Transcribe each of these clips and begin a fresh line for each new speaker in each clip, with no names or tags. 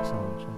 Sound check.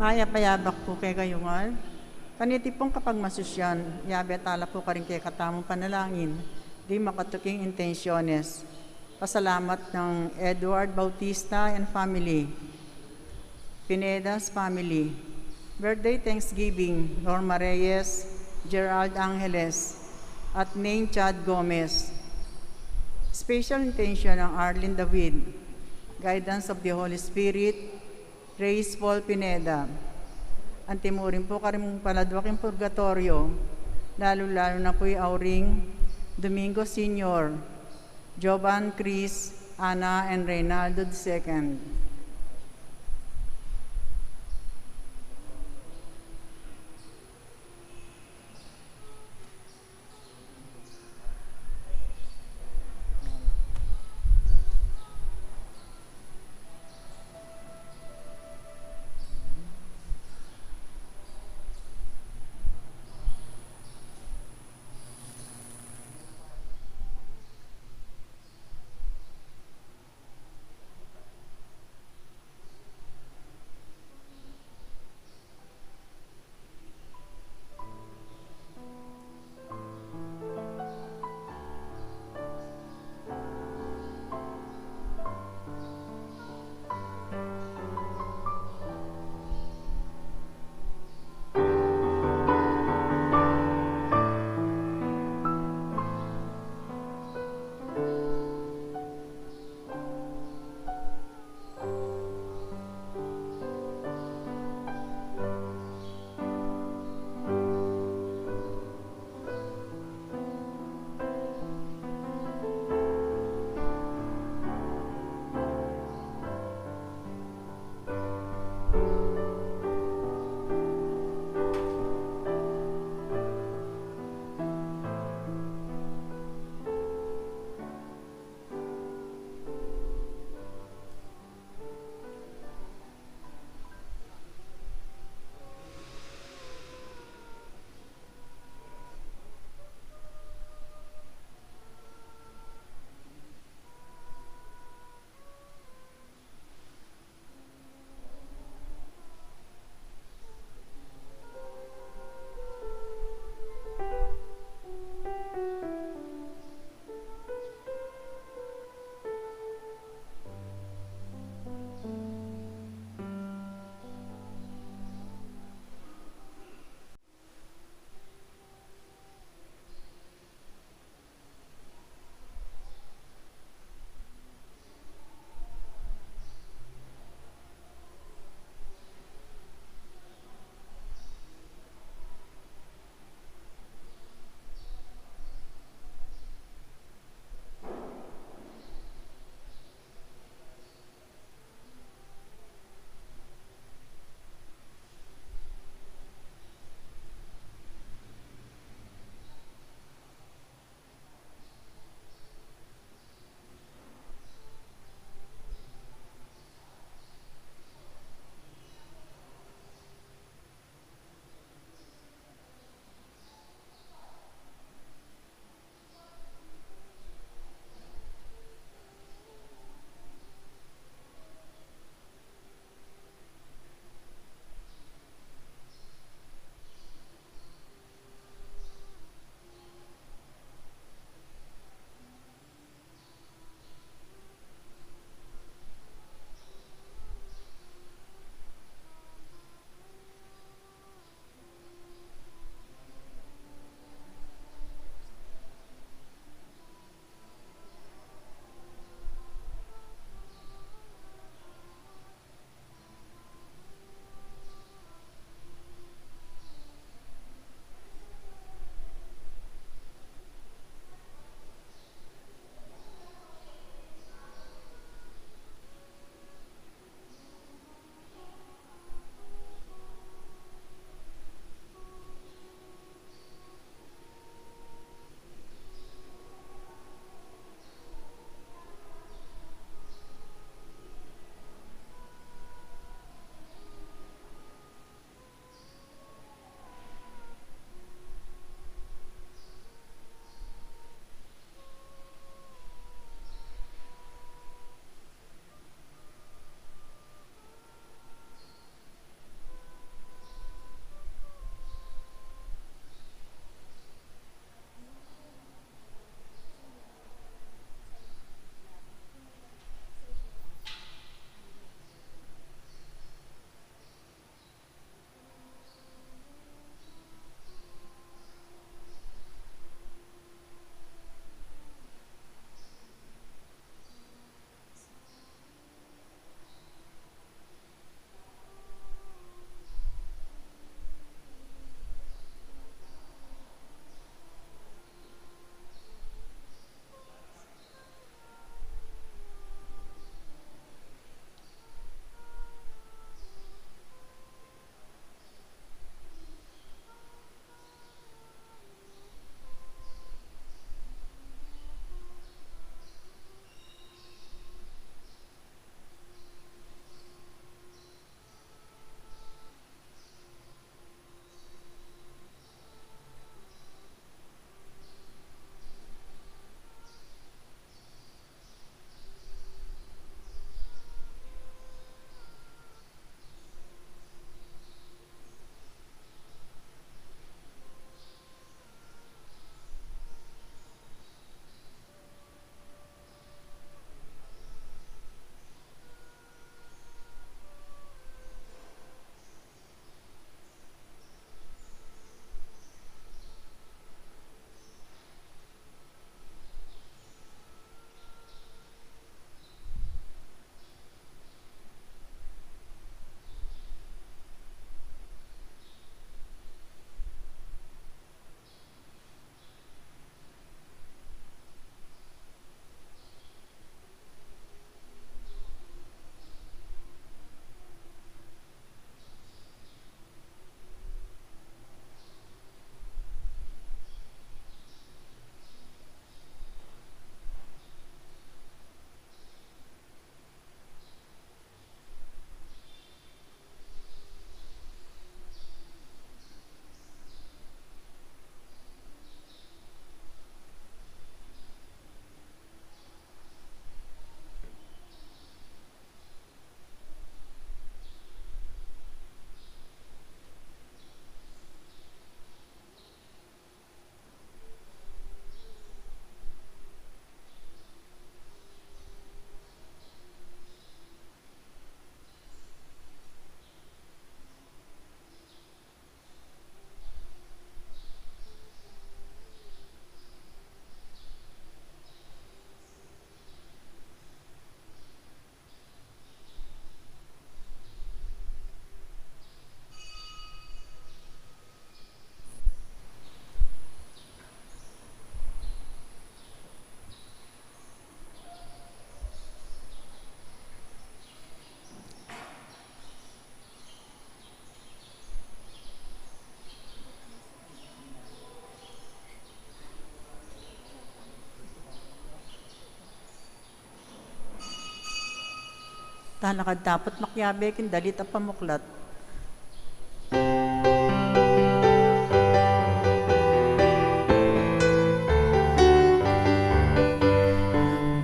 Maya payabak po kay kayungal. Kaniti pong kapag masusyan, yabe tala po ka rin kay katamong panalangin, di makatuking intensyones. Pasalamat ng Edward Bautista and family, Pineda's family, birthday Thanksgiving, Norma Reyes, Gerald Angeles, at Ning Chad Gomez. Special intention ng Arlene David, guidance of the Holy Spirit, Reyes Paul Pineda. Antimurin po karim paladwaking purgatorio, lalo-lalo na po'y auring Domingo Senior, Jovan Chris, Ana, and Reynaldo II. Tanakad dapat makyabe kin dalit at pamuklat.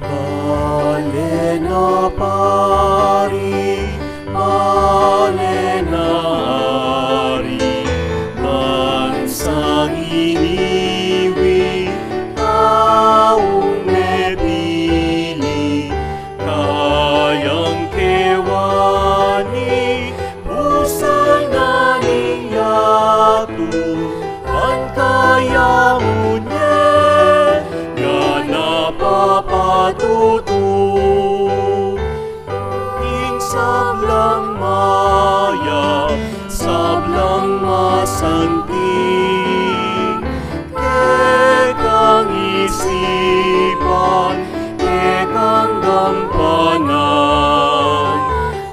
Malena pari, malena ari, bansang iniwi, taong mepili, kayang kewani, pusal na niyatu, ang kaya munye, nga napapatutu. Sablang maya, sablang masanting, kekang isipan, kekang gampanan,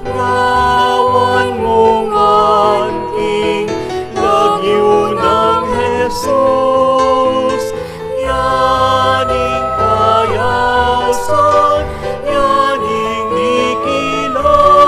gawan mong anking, lagyo ng Jesus, yaning kayasan, yaning dikilan.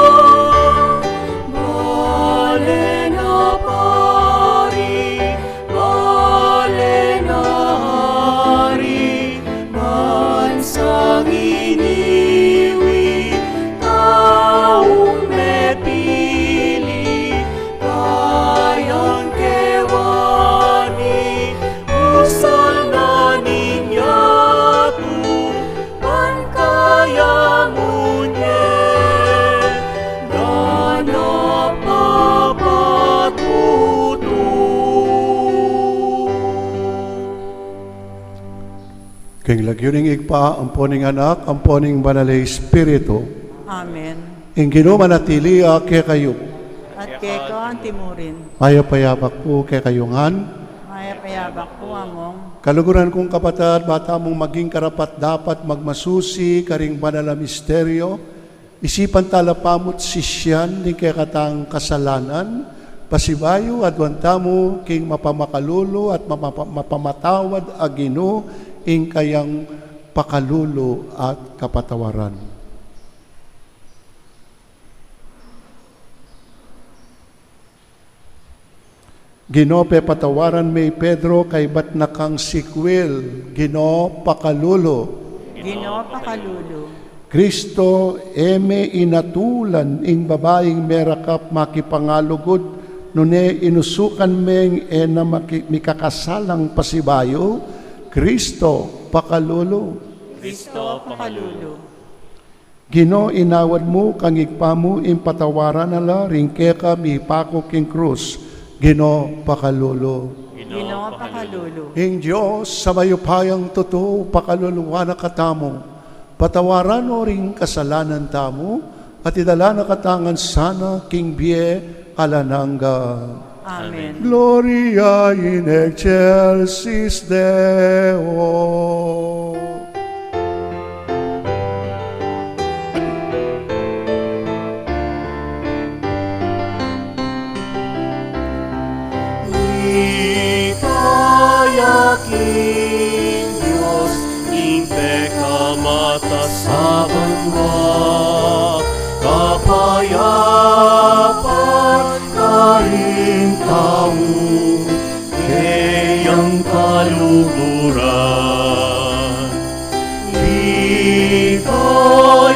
King lagyuning igpa, amponing anak, amponing banal Espiritu.
Amen.
Ing ginumanatilia ke kayo.
At keko ang timurin.
Mayapayapak po ke kayungan.
Mayapayabak po among.
Kaluguran kong kapatid, bata mong maging karapat dapat magmasusi karing banal na misteryo. Isipan talapamot sisyan ni ke katang kasalanan. Pasibayo at wantamo king mapamakalulu at mapamatawad agino ing kayang pakalulo at kapatawaran. Gino pe patawaran may Pedro kay bat nakang sikwil, Gino pakalulo.
Gino pakalulo.
Kristo eme inatulan ing babaeng merakap makipangalugod, nune inusukan meng ena mikakasalang pasibayo, Kristo pakalulo.
Kristo pakalulo.
Gino inawad mo kang igpamu impatawaran nala ringkeka mihipako king krus. Gino pakalulo.
Gino pakalulo.
Ing Diyos sa mayupayang totoo pakaluluwa na katamo. Patawaran o ring kasalanan tamo at idala na katangan sana king bie alananga.
Amen.
Gloria in excelsis Deo.
Ikayaking Diyos, ing pekamata sa banwa, kapayapan karing tao, kayang kaluguran.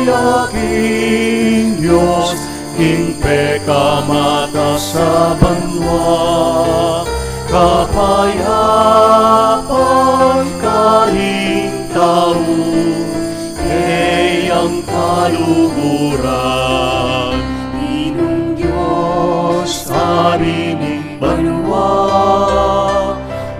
Ikayaking Diyos, ing pekamata sa banwa, kapayapan karing tao, kayang kaluguran. Inong Diyos arining banwa,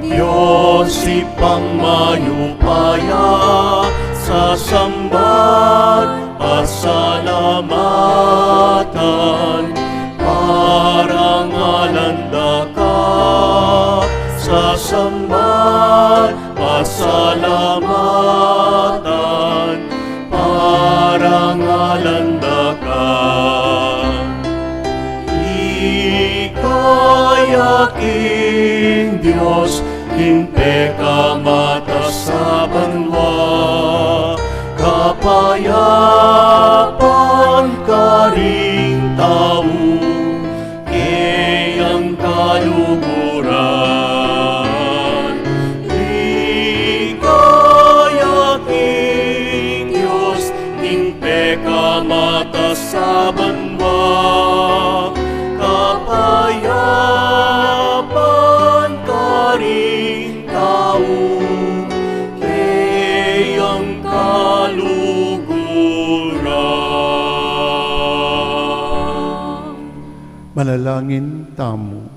Diyos ipang mayupaya, sa sambat pasalamatan, parangalanda ka, sa sambat pasalamatan, parangalanda ka. Ikayaking Diyos, ing pekamata sa banwa, kapayapan karing peka matasaban mo, kapayapan ka rin tao, kayang kaluguran.
Manalangin tamo.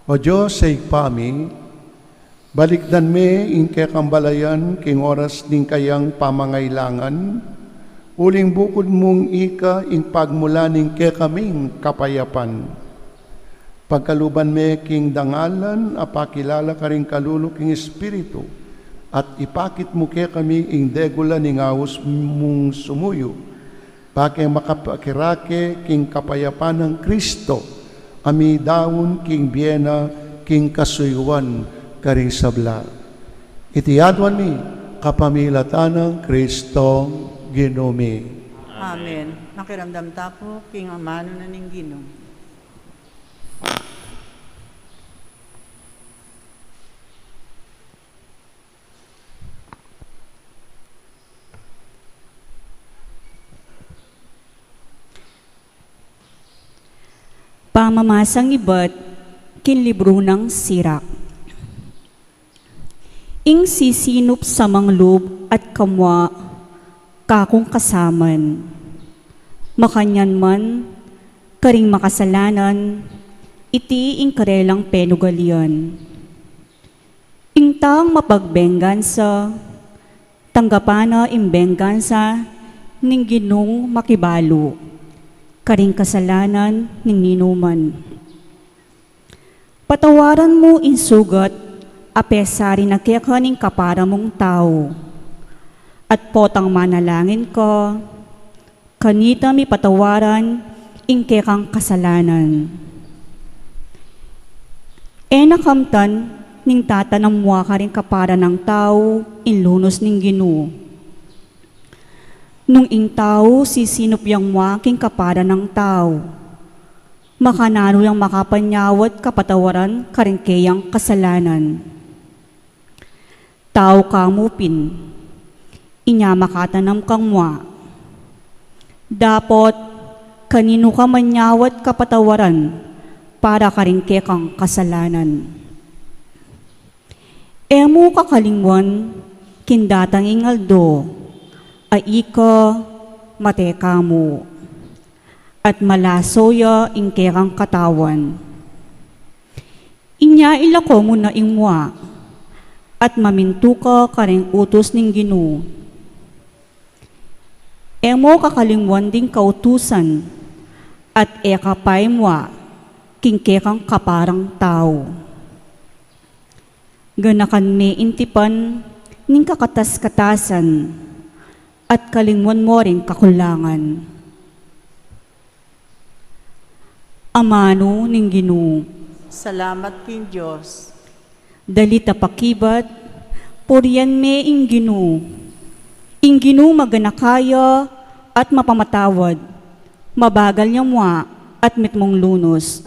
O Diyos sa ikpami, balikdan me inke kambalayan king oras ning kayang pamangailangan, uling bukod mong ika ing pagmulaning ke kaming kapayapan. Pagkaluban me king dangalan, apakilala ka rin kalulo king espiritu, at ipakit mo ke kami ing degula ning awos mong sumuyo, pake makapakirake king kapayapan ng Kristo, Pamidaun king biena king kasuyuan karing sabla. Itiyadwan mi kapamilatan ng Kristo Ginumi.
Amen. Makiramdam tapo, king amano na ning Ginoo.
Pamamasang iba't kinlibro ng Sirak. Ing sisinup sa manglob at kamwa, kakong kasaman. Makanyan man, karing makasalanan, iti ing karelang penugalian. Ing taang mapagbenggansa, tanggapana imbenggansa, ning Ginong makibalo, karing kasalanan ning ninuman. Patawaran mo insugat, apesari na kekaning kapara mong tao, at potang manalangin ko, kanita mi patawaran, ing kekang kasalanan. Nakamtan, ning tatanamwa ka rin kapara ng tao, inlunos ning Ginoo. Nung ing tao, sisinop yang waking kapara ng tao. Makanano yang makapanyawat kapatawaran karingkeyang kasalanan. Tao kamupin, inya makatanam kang mwa. Dapat kanino ka manyawat kapatawaran para karingkekang kasalanan. Emo kakalingwan, kindatang ingaldo, ay ika mateka mo, at malasoya ingkerang katawan. Inya ilako mo na ingwa, at mamintu ka karing utos ning Ginoo. Emo kakalingwan ding kautusan, at ekapay moa, kingkerang kaparang tao. Ganakan me intipan, ning kakatas-katasan, at kalingwan mo rin kakulangan. Amano ning Ginoo.
Salamat king Diyos.
Dalita pakibat, puriyan me ing Ginoo. Ing Ginoo maganakaya at mapamatawad. Mabagal niya mwa at mitmong lunos.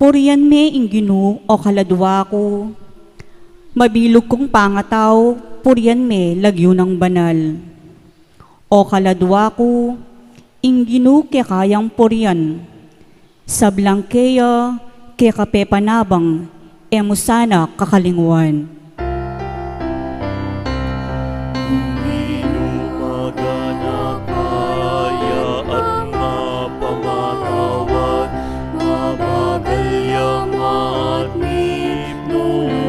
Puriyan me ing Ginoo o kaladwa ko, mabilog kong pangataw, puriyan me lagyo ng banal. O kaladwa ko, ing Ginoo kaya kayang puriyan, sablangkeya kaya kape panabang, emo sana kakalingwan.
Inumagana kaya at mapamatawad, mabagal yamat ni nululus.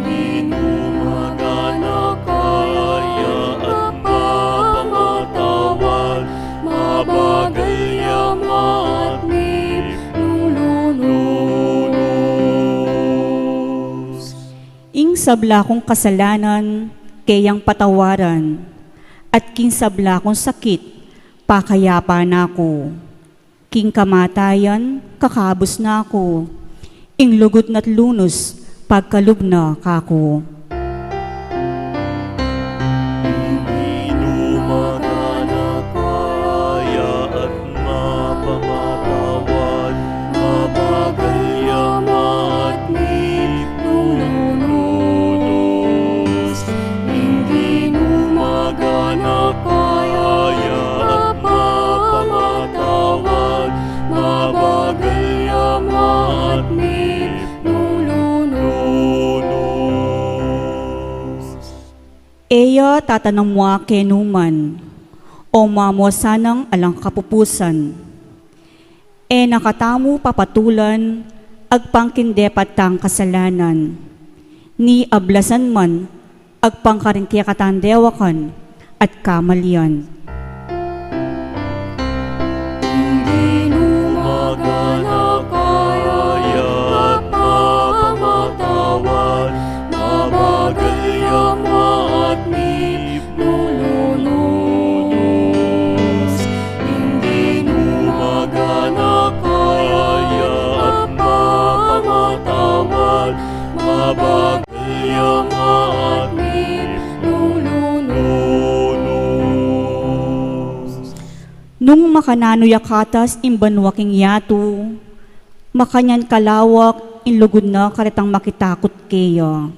Inumagana kaya at mapamatawad, mabagal yamat ni nululus.
Ing sabla kong kasalanan, kayang patawaran, at king sabla kong sakit, pakayapa na ko. King kamatayan, kakabos na ko. Ing lugot na't lunos, pagkalubna kako.
Inumagana kaya at mapamatawad, mabagal yamat ni nululus. Inumagana kaya at mapamatawad, mabagal yamat ni nululus.
Eya tatanamwa kenuman, o mamo sanang alang kapupusan. E nakatamu papatulan, agpangkinde patang kasalanan. Ni ablasan man, agpangkaringkya katandewakan, at kamalian.
Inumagana kaya at mapamatawad, mabagal yamat ni nululus. Inumagana kaya at mapamatawad, mabagal yamat ni nululus.
Nung makanano yakatas imbanwaking yato, makanyan kalawak inlugod na karitang makitakot kaya.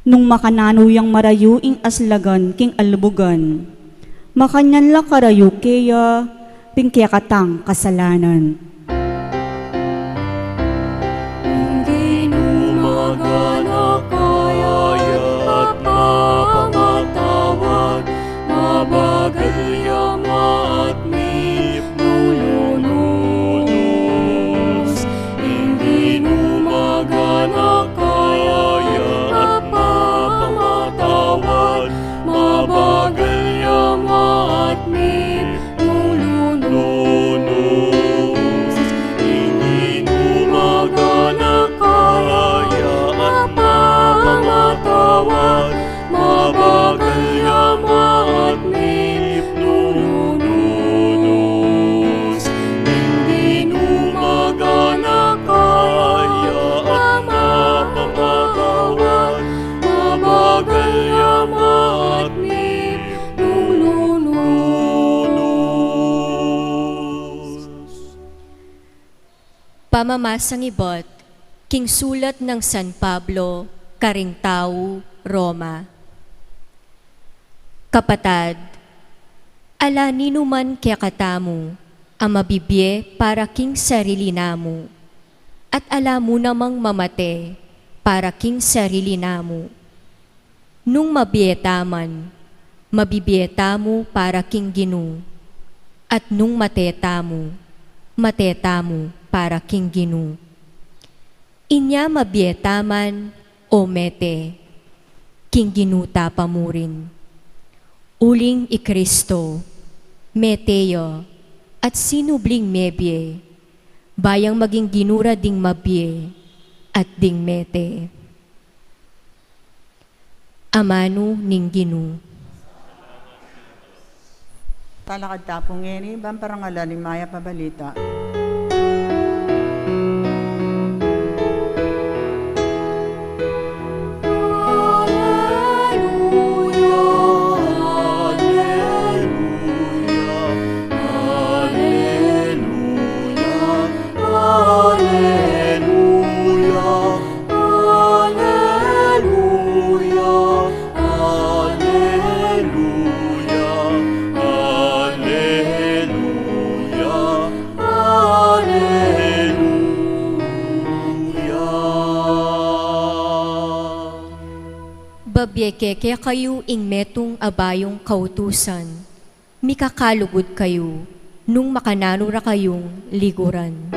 Nung makanano yang marayu ing aslagan king albugan, makanyan la karayu kaya pingkya katang kasalanan.
Inumagana kaya at mapamatawad, mabagal yamat ni nululus. Inumagana kaya at mapamatawad, mabagal yamat ni nululus. Inumagana kaya at mapamatawad, mabagal yamat ni nululus. Inumagana kaya at mapamatawad, mabagal yamat ni nululus.
Pamamasang ibot, king sulat ng San Pablo, Caringtao, Roma. Kapatad, ala ninuman kaya katamu, ang mabibye para king sarili namu, at ala mo namang mamate para king sarili namu. Nung mabiyetaman, mabibiyetamu para king ginu, at nung matetamu para king ginu. Inya mabiyetaman o mete, king ginuta pamurin. Uling ikristo, meteo, at sinubling mebye, bayang maging ginura ding mabye, at ding mete. Amanu ning ginu.
Talakad tapong ngeni, bamparangala ni Maya Pabalita.
Alleluia, alleluia,
Agbyeke kaya kayo ing metong abayong kautusan. Mikakalugod kayo, nung makananura kayong liguran.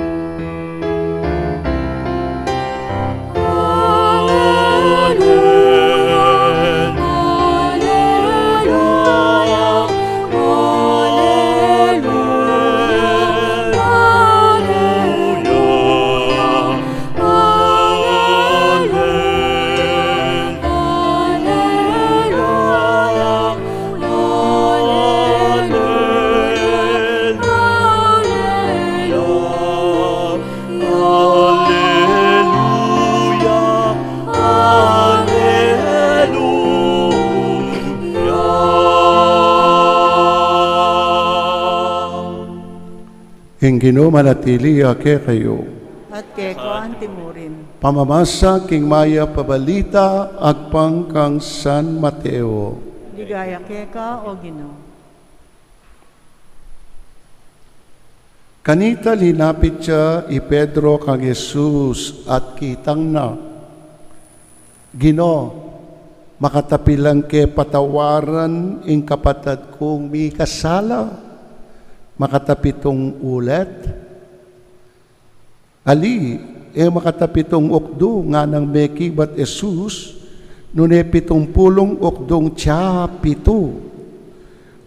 Ing Ginoo manatili ake kayo.
At keko antimurin.
Pamamasa king maya pabalita agpang kang San Mateo.
Ligaya keka o Ginoo.
Kanita linapit siya i Pedro kang Jesus at kitang na. Ginoo, makatapilang ke patawaran ing kapatad kong mi kasala. Makatapitong ulet. Ali, makatapitong ukdo nga ng meki bat Jesus, nune 70 ukdong tiya pito.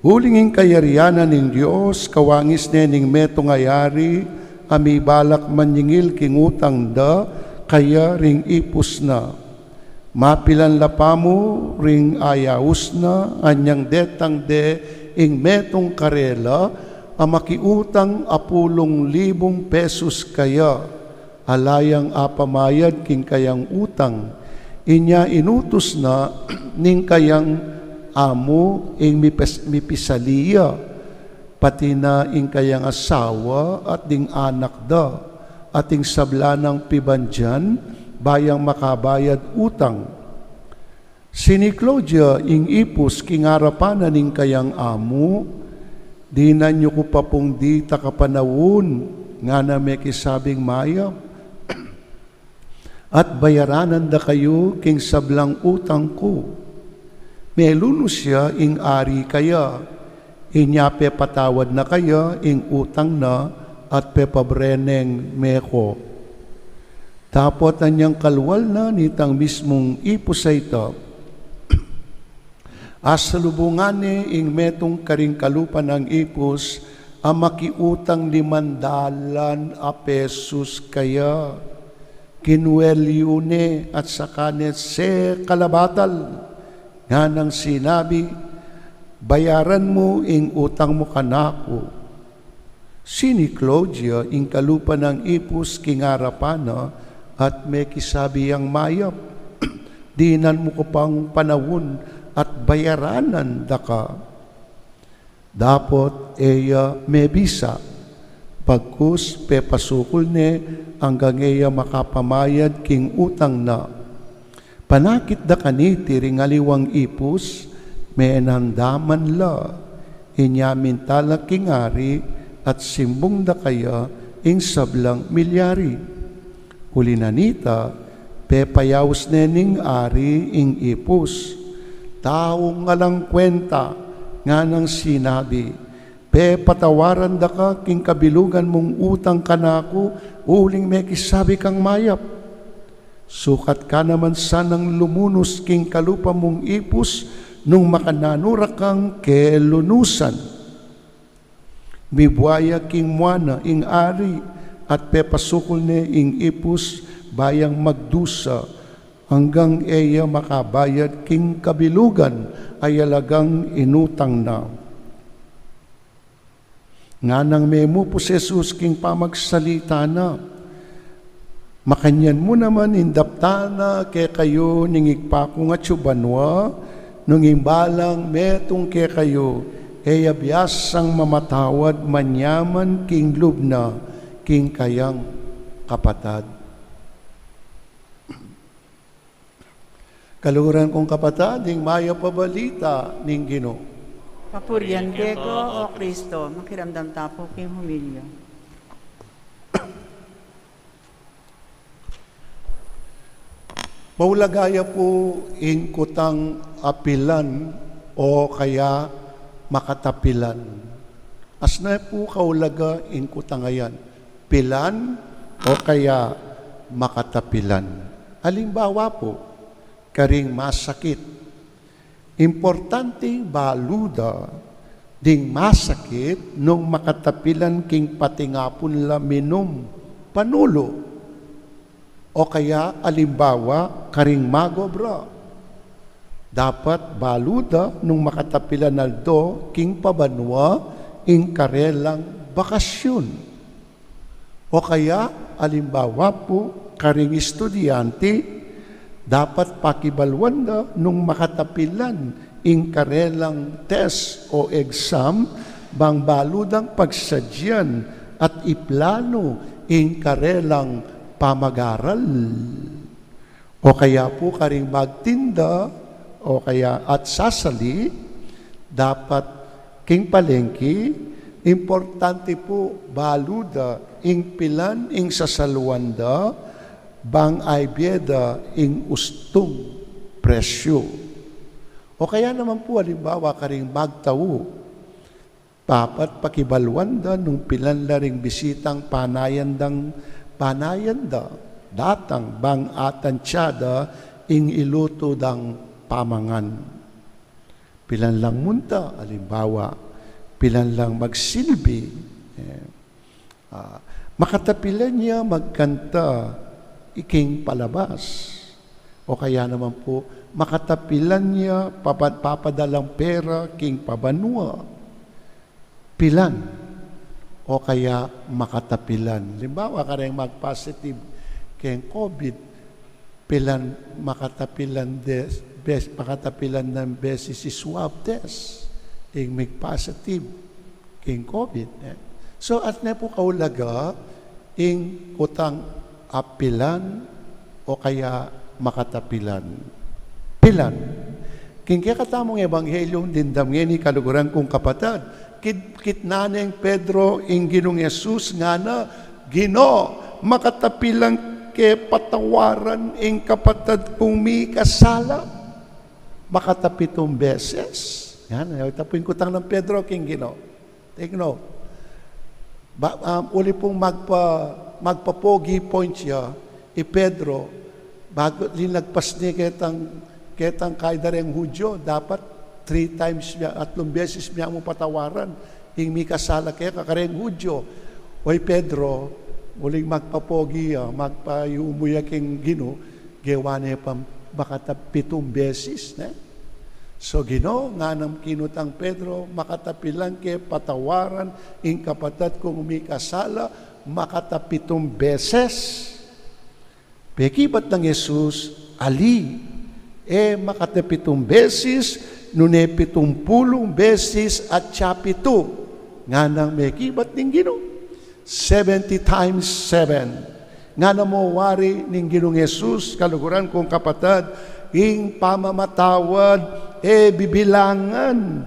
Hulingin kayarianan ng Diyos, kawangis ning metong ayari, ami balak manyingil kingutang da, kaya ring ipus na. Mapilan lapamo ring ayaus na, anyang detang de, ing metong karela, makiutang 10,000 pesos kaya, alayang apamayad king kayang utang, inya inutos na ning kayang amo ing mipisaliya, pati na ing kayang asawa at ding anak da, ating sablanang pibandyan, bayang makabayad utang. Sini Claudia ing ipus kingarapanan ning kayang amo, di na nyo ko pa pong di takapanawon nga na may kisabing maya. At bayaranan da kayo king sablang utang ko. Melunos siya ing ari kaya. Inyape patawad na kaya ing utang na at pepabreneng meko. Tapot anyang kalwal na nitang mismong ipusay ito. Asalubungane ing metong karing kalupan ng ipos, makiutang 500 pesos kaya. Kinuelyune at sakanet se kalabatal. Nga nang sinabi, bayaran mo ing utang mo kanako. Sini Claudia ing kalupan ng ipos kingarapana at may kisabi ang mayap. Dinan mo ko pang panawon at bayaranan da ka. Dapot eya mebisa, pagkus pepasukul ne hanggang eya makapamayad king utang na. Panakit da kaniti ringaliwang ipus, meenandaman la, inyamin tala kingari at simbong da kaya ing sablang milyari. Hulinanita, pepayaws nening ari ing ipus. Taong nga lang kwenta nga nang sinabi, patawaran da ka king kabilugan mong utang kanako, uling may kisabi kang mayap. Sukat ka naman sanang lumunos king kalupa mong ipus, nung makananura kang kelunusan. Mibuaya king muana ing ari, at pepasukol ne ing ipus, bayang magdusa, hanggang eya makabayad king kabilugan ay alagang inutang na. Nga nang memo po si Jesus king pamagsalita na, makanyan mo naman indaptana ke kayo ningigpako nga tsubanwa, nung imbalang metong ke kayo, eya biyasang mamatawad manyaman king lubna king kayang kapatad. Kaluhuran kong kapatad, ning maya pabalita ning Ginoo.
Papurian keko o Kristo, makiramdam tapo king humilyo.
Paulagaya po ingkutang apilan o kaya makatapilan. Asna po kaulaga ingkutang ayan, pilan o kaya makatapilan. Halimbawa po, karing masakit. Importante baluda ding masakit nung makatapilan king patingapon la minum panulo. O kaya, alimbawa, karing magobra. Dapat baluda nung makatapilan naldo king pabanwa ing karelang bakasyon. O kaya, alimbawa po, karing estudyante, dapat pakibalwanda nung makatapilan ing karelang test o exam bang baludang pagsadyan at iplano ing karelang pamag-aral. O kaya po karing magtinda o kaya at sasali, dapat king palengki, importante po baluda ing pilan ing sasaluanda bang ay bieda ing ustong presyo. O kaya naman po halimbawa karing magtawo, dapat pakibalwanda nung pilan laring bisitang panayanda, datang bang atansyada ing iluto dang pamangan. Pilan lang munta, alimbawa, pilan lang magsilbi. Makatapilan niya magkanta, iking palabas. O kaya naman po, makatapilan niya papadalang pera, king pabanwa. Pilan. O kaya makatapilan. Limbawa ka rin mag-positive kay COVID, pilan makatapilan ng beses si swab test, ing mag-positive kay COVID. So at na po kaulaga, ing kutang apilan o kaya makatapilan. Pilan. King kaya katamong ebanghelyong dindamngeni kaluguran kong kapatad, kitnaneng Pedro ing Ginong Yesus nga na, Gino, makatapilang ke patawaran ing kapatad kong may kasala. Makatapitong beses. Yan, tapuin kutang ng Pedro king Gino. Take note. Uli pong magpapogi point siya, Pedro, bago linagpas niya ketang kaidareng Hudyo, dapat 3 times niya, 3 beses niya mo patawaran, ing may kasala kaya kakareng Hudyo. Oy Pedro, muling magpapogi, magpayumuya king Gino, gawa niya pa makata 7 beses. So Gino, nga nang kinutang Pedro, makatapilang kay patawaran, ing kapatid kung may kasala, makata 7 beses. Pekibat ng Jesus, ali, makata 7 beses, nune 70 beses at siya 7. Nga nang may kibat ning Gino. 70 times 7. Nga na mo wari ning Ginong Jesus, kaluguran kong kapatid, ing pamamatawad, bibilangan,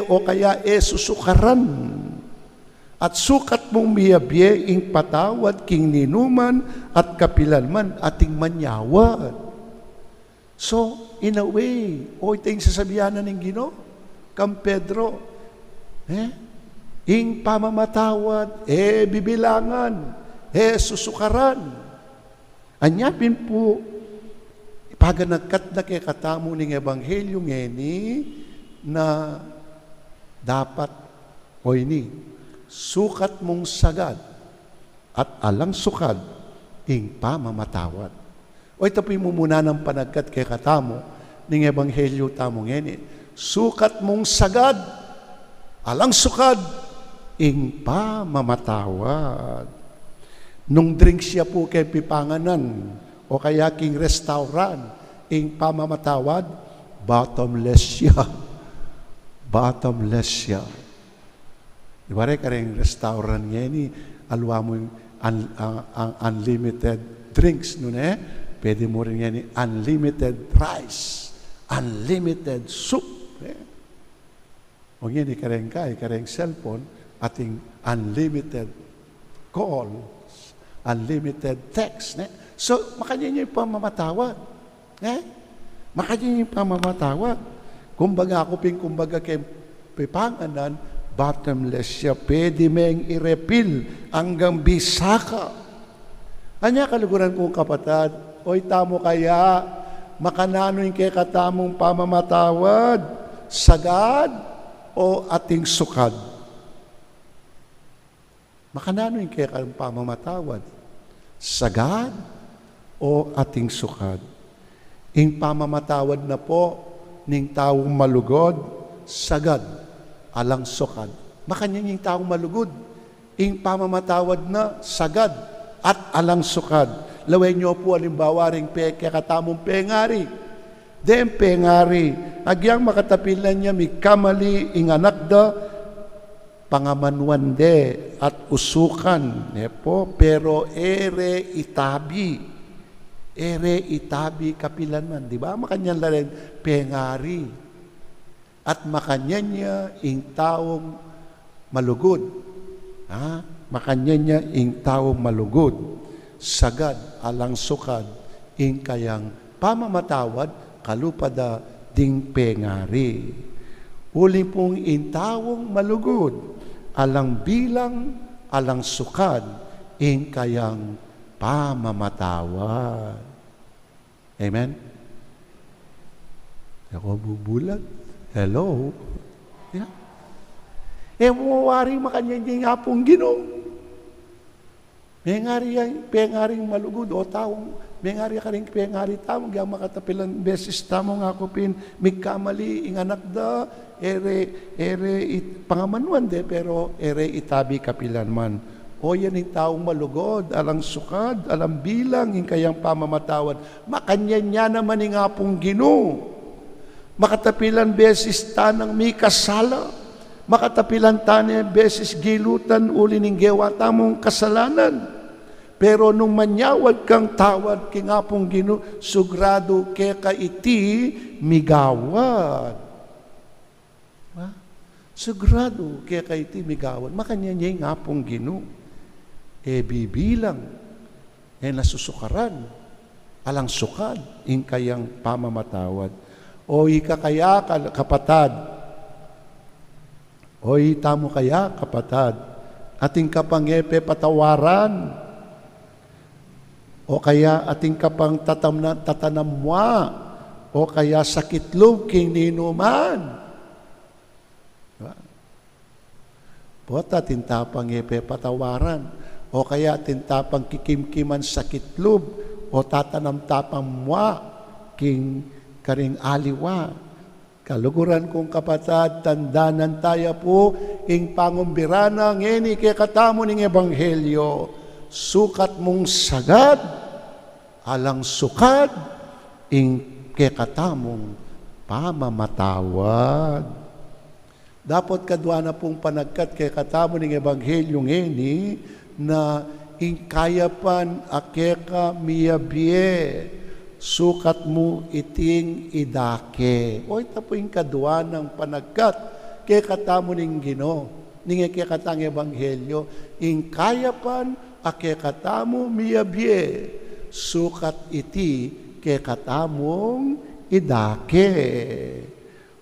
o kaya susukaran. At sukat mong miyabye, ing patawad, king ninuman, at kapilanman, ating manyawad. So, in a way, ito yung sasabihanan ng Gino, kang Pedro, ing pamamatawad, bibilangan, susukaran. Anyapin po, paganagkat na kay katamo ng Ebanghelyo ngeni, na dapat, sukat mong sagad, at alang sukad, ing pamamatawad. O ito po yung mumuna ng panagkat kay katamo ng Ebanghelyo tamong ngeni. Sukat mong sagad, alang sukad, ing pamamatawad. Nung drink siya po kay pipanganan, o kaya king restaurant, ing pamamatawad, bottomless siya. Bottomless siya. Diba rin ka rin restaurant ngeni, alwa mo yung unlimited drinks nun Pwede mo rin yan unlimited rice, unlimited soup. O yan, ikareng cellphone, ating unlimited calls, unlimited text. So, makanya niya yung pamamatawad. Makanya yung pamamatawad. Kumbaga kay pipanganan, bottomless siya. Pwede meng i-refill hanggang bisaka. Anya kaluguran kong kapatid, oy tamo kaya, makananoy kay katamong pamamatawad, sagad o ating sukad? Makananoy kay katamong pamamatawad, sagad o ating sukad? Ing pamamatawad na po ning taong malugod, sagad, alang sukad. Makanya yung taong malugod, ing pamamatawad na, sagad, at alang sukad. Laway nyo po alimbawa ring katamong pengari. Dem pengari, agyang makatapilan niya, may kamali, ing anak da, pangamanwan de, at usukan. Po, pero ere itabi. Ere itabi kapilan man. Di ba? Makanyan la rin pengari. At makanyan niya ing taong malugod. Makanyan niya ing taong malugod. Sagad alang sukad ing kayang pamamatawad kalupada ding pengari. Uli pong ing taong malugod alang bilang alang sukad ing kayang pamamatawad. Amen? Ako bubulat. Hello? Yeah. Mawari makanya nga pong Ginoo. Pengaring malugod o taong, mengari ka rin pengari tamong, yung makatapilan beses tamong ako pin, migkamali, inganak da, pangamanwan de, pero itabi kapilan man. O yan yung taong malugod, alang sukad, alang bilang, yung kayang pamamatawad. Makanya niya naman yung apong Ginoo. Makatapilan beses tanang may kasala. Makatapilan tanang beses gilutan uli ng gewa tamong kasalanan. Pero nung manyawad kang tawad, king apong Ginoo, sugrado kaya iti migawad. Sugrado kaya iti migawad. Makanya niya yung apong Ginoo. Bibilang, nasusukaran, alang sukad, ing kayang pamamatawad. O ika kaya kapatad, o itamo kaya kapatad, ating kapangepe patawaran, o kaya ating kapang tatanamwa, o kaya sakitlog king ninuman. Pota tintapang epe patawaran, o kaya tintapang kikimkiman sakitlob, o tatanam-tapang mwa, king karing aliwa. Kaluguran kong kapatad, tandanan tayo po, ing pangumbirana, ngeni kay katamo ning ebanghelyo, sukat mong sagad, alang sukad, ing kay katamong pamamatawad. Dapat kadwa na pong panagkat kay katamo ning ebanghelyo ngeni, na ingkayapan akeka miyabye, sukat mo iting idake. O ito po yung kadwa ng panagkat, kaya katamo ning Ginoo, ning kaya katang ebanghelyo, ingkayapan akeka katamo miyabye, sukat iti kaya katamong idake.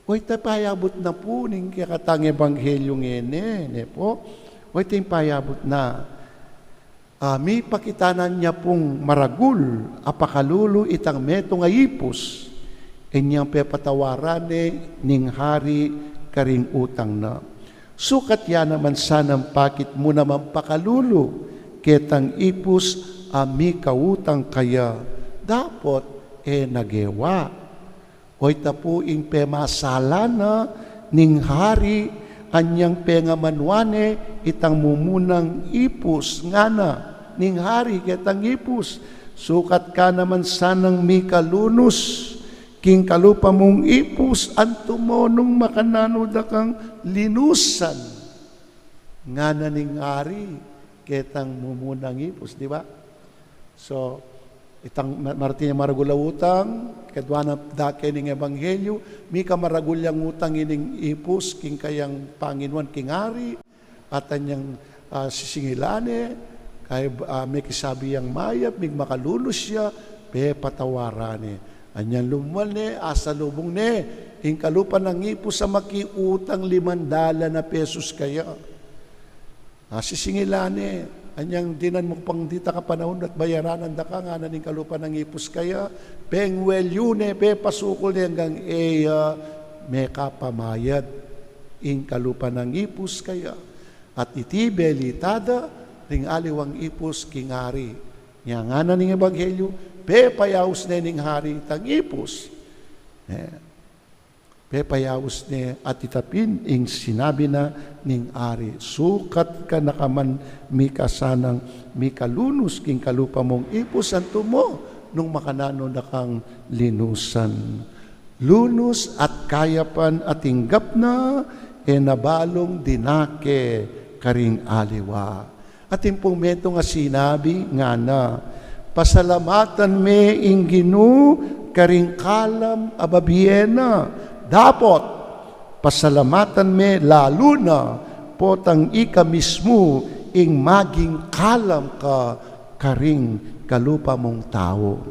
O ito payabot na po ning kaya katang ebanghelyo ngene, po. O ito yung payabot na, may pakitanan niya pong maragul, apakalulu itang metong ayipos, inyang pepatawarane ning hari karing utang na. Sukat yan naman sanang pakit mo naman pakalulu, ketang ipos ami kautang kaya, dapat nagewa. O itapuing pemasalana ning hari, anyang pengamanwane itang mumunang ipos ngana ning hari ketang ipos, sukat ka naman sanang mikalunos king kalupa mong ipos antumo nung makananoda kang linusan ngana ning hari ketang mumunang ipos, di ba? So itang martinya maragula utang kadwana dake ning ebanghelyo, mika maragulyang utang ining ipos king kayang Panginoon king hari at anyang sisingilane kay may kisabi yang mayap, mig makalulos siya, pe patawarane. Anyan lumuan ne, asa lubong ne, ing kalupan ng ipos sa makiutang 500 na pesos kaya. Sisingila ne, anyang dinan mo pang dita ka panahon at bayaranan da ka nga naning kalupan ng ipos kaya, pengwel yun pe pasukol ne hanggang may kapamayad ing kalupan ng ipos kaya. At iti belitada, ring aliwang ipos kingari. Nga nga na ning ebanghelyo, pe payaus na ning hari tang ipos. Pe payaus ne at itapin ing sinabi na ning ari, sukat ka nakaman mi kasanang mi kalunos king kalupa mong ipos anto mo nung makanano na kang linusan. Lunos at kayapan at tinggap na nabalong dinake karing aliwa. At yung meto nga sinabi nga na, pasalamatan me ing Ginu karing kalam ababiena. Dapat pasalamatan me lalo na potang ika mismo ing maging kalam ka karing kalupa mong tao.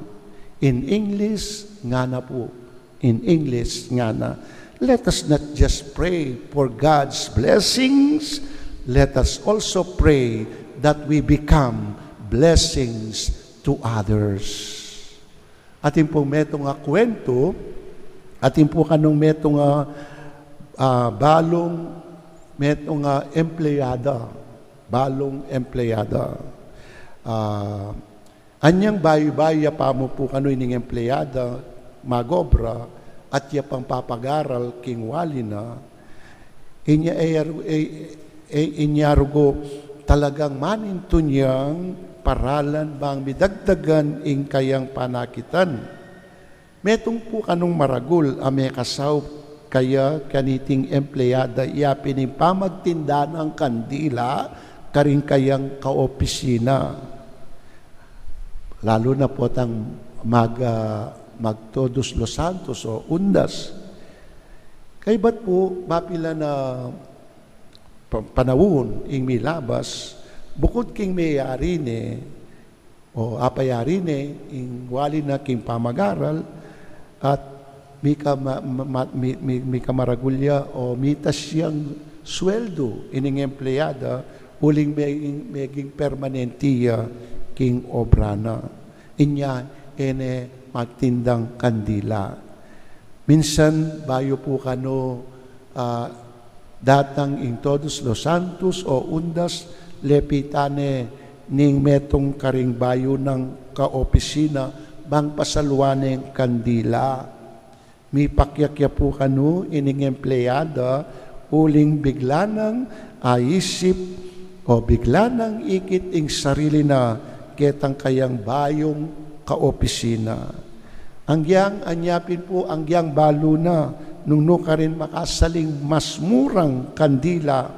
In English nga na po. In English nga na. Let us not just pray for God's blessings. Let us also pray that we become blessings to others. Atin pong metong kwento, atin po kanong metong balong metong empleyada. Balong empleyada. Anyang bayo-bayo pa mo po kano'y ning empleyada, magobra, at iya pang papagaral king wali na, inyarugo talagang maninto niyang paralan bang midagdagan ing kayang panakitan. Metong po kanong maragul, ame kasaw kaya kaniting empleyada iyapin ing pamagtinda ng kandila karing kayang kaopisina. Lalo na po tang magtodos Los Santos o undas. Kay ba't po mapila na panahon ing milabas, bukod king mayari ne, o apayari ne, ing wali na king pamagaral, at may kamaragulya o mitas siyang sweldo ining empleyada, uling meging permanentiya king obrana. Inya, magtindang kandila. Minsan, bayo po kano, datang ing todos Los Santos o undas, lepitane ning metong karing bayo ng kaopisina, bang pasalwaneng kandila. Mi pakyakya po kano, ining empleyada, uling biglanang aisip o biglanang ikit ing sarili na ketang kayang bayong kaopisina. Angyang anyapin po, angyang balo na, nung ka rin makasaling mas murang kandila,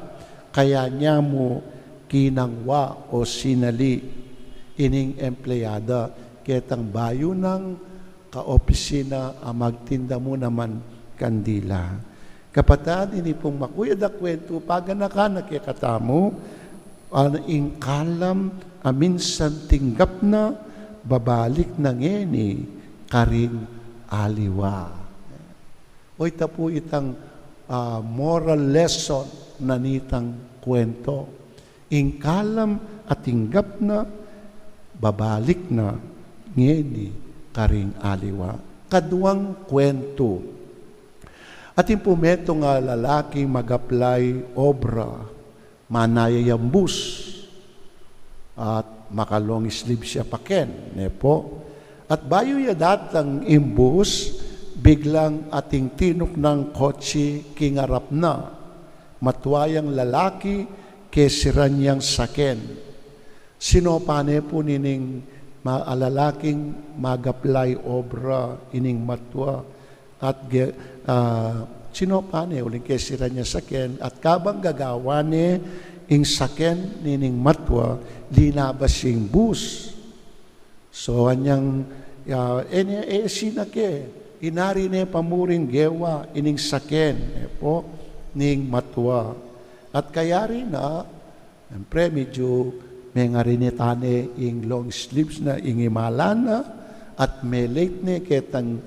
kaya niya mo kinangwa o sinali ining empleyada, ketang bayo ng kaopisina, magtinda mo naman kandila. Kapatid, ini pong makuyad na kwento, paganaka nakikatamo, ing kalam, minsan tinggap na, babalik na ngeni, karing aliwa. O ita po itang moral lesson na nitang kwento. Ing kalam at tinggap na, babalik na ngeni, karing aliwa. Kaduang kwento. At yung pumeto nga lalaki mag-apply obra, manayayambus, at makalong sleeve siya paken, nepo. At bayo ya datang imbus, biglang ating tinok ng kotse kingarap na, matwayang lalaki kesiran niyang saken. Sinopane po nining lalaking mag-apply obra ining matwa at sinopane uling kesiran niya saken at kabang gagawane ing saken nining matwa linabas sing bus. So anyang sinake inari ne pamuring gewa ining saken po ning matwa. At kaya rin na siyempre medyo may nga rin itane ing long sleeves na ing imalana at may late ne ketang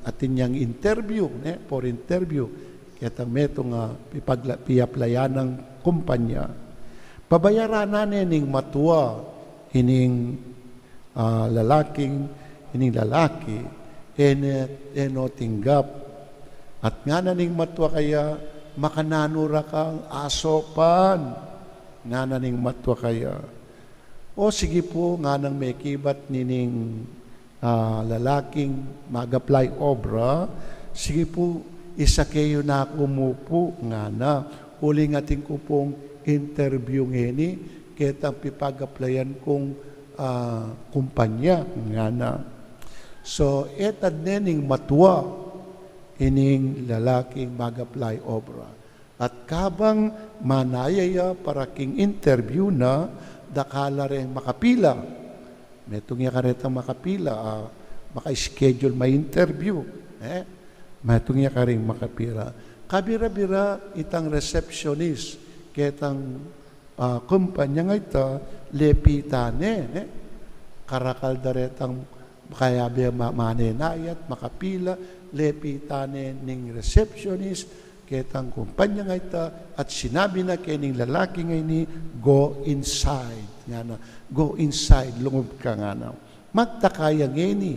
atin yang interview for interview ketang meto nga piaplayan ng kumpanya. Pabayaran na ning matua ining lalaki eno tinggap at nga naning matwa kaya makananura kang asopan nga naning matwa kaya o sige po nga nang may kibat nining lalaking mag-apply obra, sige po isa kayo na kumupo nga na uling ating ko pong interview ngeni ketang pipag-applyan kong kumpanya nga na. So, etad nening matwa ining lalaking mag-apply obra. At kabang manayaya para king interview na, dakala rin makapila. Metong ya karetang makapila, maka-schedule may interview. Metong ya karing makapila. Kabira-bira itang receptionist, ketang kumpanya nga ita, lepitane, karakal daretang kaya biya manenayat, makapila, lepitane ning receptionist, ketang kumpanya nga ita, at sinabi na kay ning lalaki nga ini, go inside. Nga na, go inside, lungod ka nga na. Magtakaya ngeni,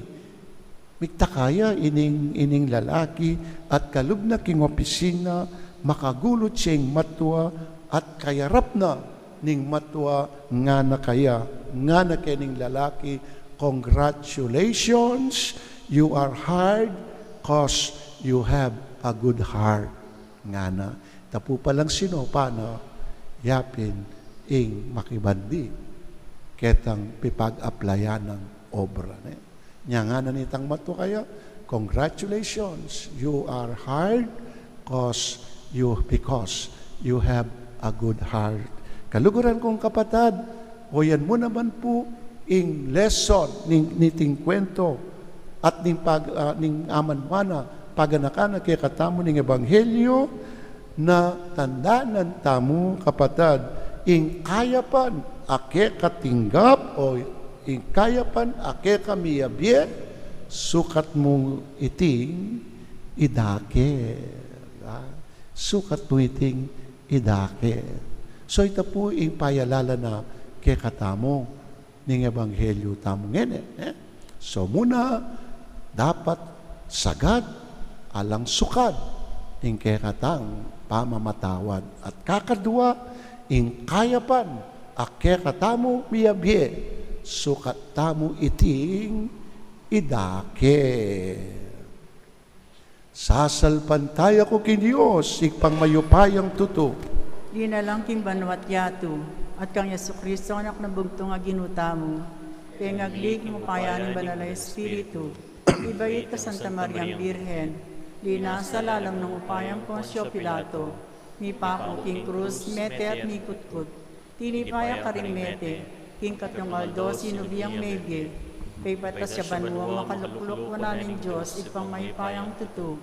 magtakaya ining lalaki, at kalub na king opisina, makagulot siyang matwa, at kayarap na ning matwa nga na kaya, nga na kay ning lalaki, congratulations, you are hired cause you have a good heart. Nga na, tapu palang sino, paano, yapin, ing makibandi, ketang pipag-applyan ng obra. Nya nga na nitang mato kaya, congratulations, you are hired because you have a good heart. Kaluguran kong kapatad, o yan mo naman po, ing lesson niting kwento at ning amanwana paganakana kay katamo ning ebanghelyo na tandaanan tamo kapatad ing kayapan ake katinggap o ing kayapan ake kamiyabye sukat mo iting idake. Sukat mo iting idake. So ito po ing payalala na kay katamo ning ebanghelyo tamo ngene. So muna, dapat sagad, alang sukad, ing kekatang pamamatawad. At kakadua, ing kayapan, akekatamo miyabye, sukat tamo iting idake. Sasalpan tayo ko kin Diyos, ipangmayupayang tuto.
Di na lang king banwat yato, at kang Yesu Kristo anak na bugtong nga ginuta mo, kaya ngaglig mo payaning banal na Espiritu, ibayit ka Santa Mariang Birhen, di nasa lalam ng upayang Ponsyo Pilato, ni Pako king krus, mete at ni kutkut, tinipaya ka rin mete, king katungaldo, sinubiyang mebye, kay batas siya banwa, makaluklok wala ng Diyos, ipang may payang tuto,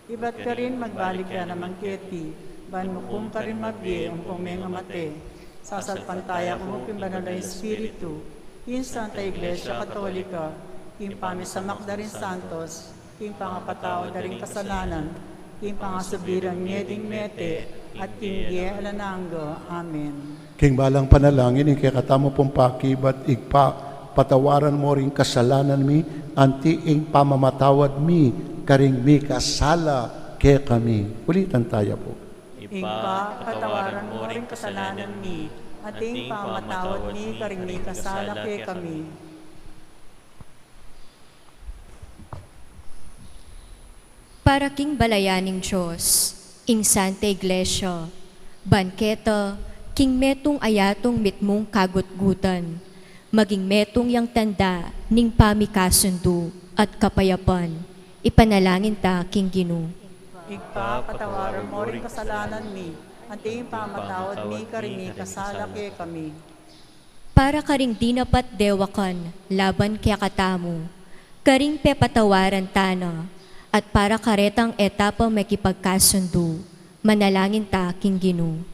ibat ka rin magbalik ka naman keti, banmukum ka rin mabye, umpong may ngamate, sasalpantaya kung banal na Espiritu, in Santa Iglesia Katolika, in pamisamak da rin Santos, in pangapatao da rin kasalanan, in pangasubirang nyeding mete, at tingge alananggo. Amen.
King balang panalangin, ing katamo pong pakibat, igpa, patawaran mo rin kasalanan mi, anti ing pamamatawad mi, karing mi kasala ke kami. Ulitan tayo po.
Ingpa, patawaran mo rin kasalanan mi, at ing pamatawad mi, karing mi kasala ke kami.
Para king balayaning Diyos, ing Santa Iglesia, banketa, king metong ayatong mitmong kagutgutan, maging metong yang tanda ning pamikasundo at kapayapan, ipanalangin ta king Ginoo.
Igpa, patawaran mo rin kasalanan mi, at ing pamatawad mi, karing mi kasala ke kami.
Para karing dinapat dewakan, laban kaya katamo, karing pepatawaran tana, at para karetang etapa may kipagkasundo, manalangin ta king Ginoo.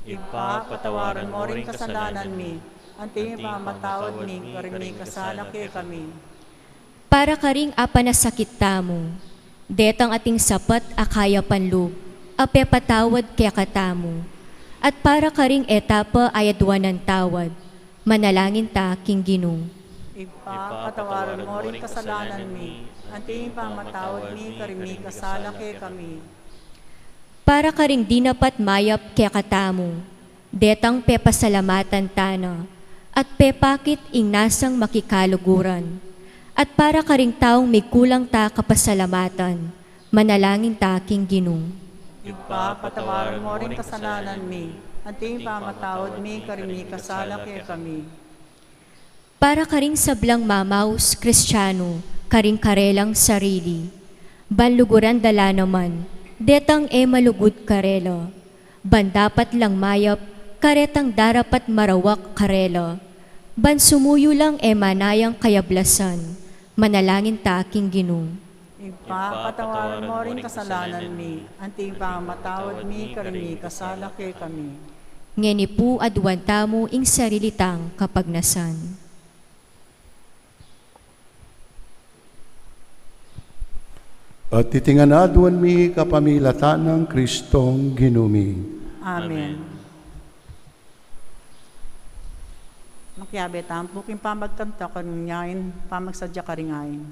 Igpa, patawaran mo rin kasalanan mi, at ing pamatawad mi, karing mi kasala ke kami.
para karing apanasakit tamo. Detang ating sapat akaya panloob, apepatawad kaya katamo. At para karing etapa ayadwan ng tawad, manalangin ta king Ginoo.
Ipapatawaran mo rin kasalanan mi, anting pamatawad mi karimi kasala ke kami.
Para karing di napat mayap kaya katamo, detang pepasalamatan tana, at pepakit ing nasang makikaluguran. At para karing taong may kulang ta kapasalamatan, manalangin ta king Ginoo.
Ipapatawaran mo rin kasalanan mi, anting pamatawad mi karimi kasala ke kami.
Para karing sablang mamaus Kristiyano, karing karelang sarili, banluguran dala naman, detang malugod karelo, ban dapat lang mayap, karetang darapat marawak karelo, ban sumuyo lang manayang kayablasan, manalangin ta aking Ginoo.
Ipapatawaran mo rin kasalanan mi, anting pamatawad mi karimi kasala ke kami.
Ngeni po adwan tamo ing sarilitang kapagnasan.
At titinganadwan mi kapamilatan ng Kristong Ginumi.
Amen. Makiabe tampo king pamagkanta kanunyain, pamagsadya karingayin.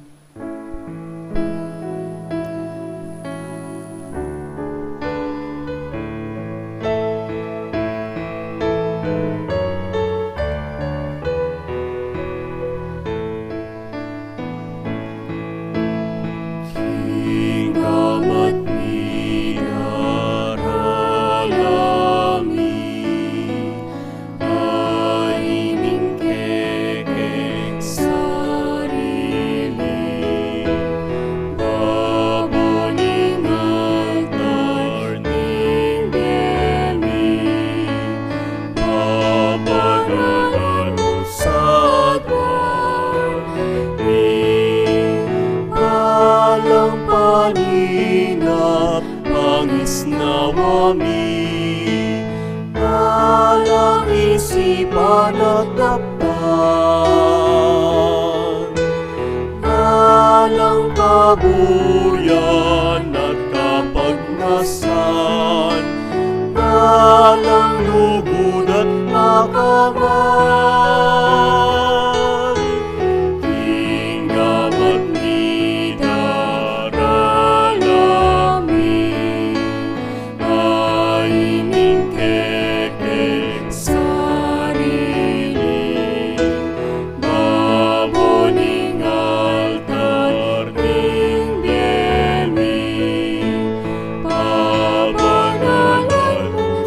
Kabuyan at kapagnasan, walang lugod at makamahal. Hinggamat ni daralami, ay ningkekek sarili, baboning altar ning biyemi, pabanalan